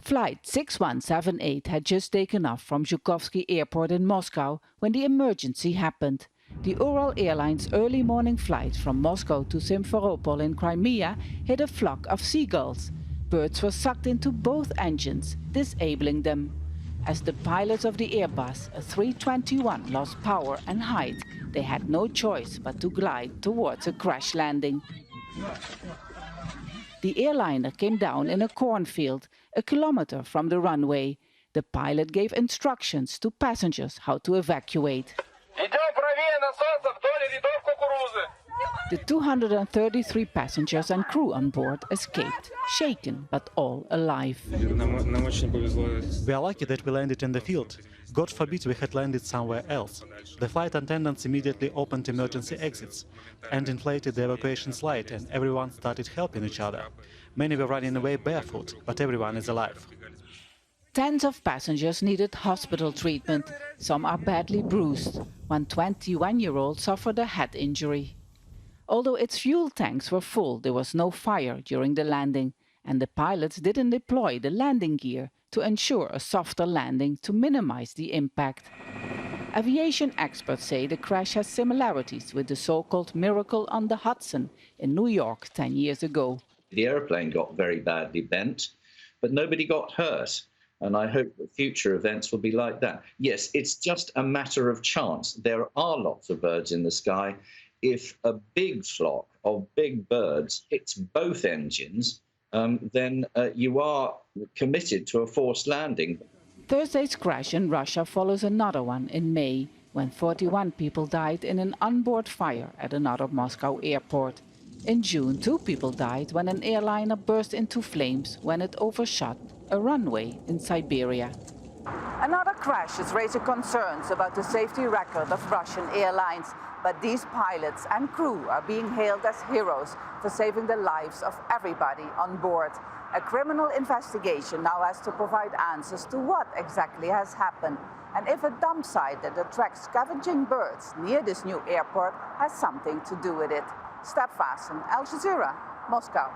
Flight 6178 had just taken off from Zhukovsky airport in Moscow when the emergency happened. The Ural Airlines early morning flight from Moscow to Simferopol in Crimea hit a flock of seagulls. Birds were sucked into both engines, disabling them. As the pilots of the Airbus A321 lost power and height, they had no choice but to glide towards a crash landing. The airliner came down in a cornfield, a kilometre from the runway. The pilot gave instructions to passengers how to evacuate. The 233 passengers and crew on board escaped, shaken but all alive. We are lucky that we landed in the field. God forbid we had landed somewhere else. The flight attendants immediately opened emergency exits and inflated the evacuation slide, and everyone started helping each other. Many were running away barefoot, but everyone is alive. Tens of passengers needed hospital treatment. Some are badly bruised. One 21-year-old suffered a head injury. Although its fuel tanks were full, there was no fire during the landing, and the pilots didn't deploy the landing gear to ensure a softer landing to minimize the impact. Aviation experts say the crash has similarities with the so-called miracle on the Hudson in New York 10 years ago. The airplane got very badly bent, but nobody got hurt. And I hope that future events will be like that. Yes, it's just a matter of chance. There are lots of birds in the sky. If a big flock of big birds hits both engines, then you are committed to a forced landing. Thursday's crash in Russia follows another one in May, when 41 people died in an onboard fire at another Moscow airport. In June, 2 people died when an airliner burst into flames when it overshot a runway in Siberia. Another crash is raising concerns about the safety record of Russian airlines, but these pilots and crew are being hailed as heroes for saving the lives of everybody on board. A criminal investigation now has to provide answers to what exactly has happened, and if a dump site that attracts scavenging birds near this new airport has something to do with it. Vaessen, Al Jazeera, Moscow.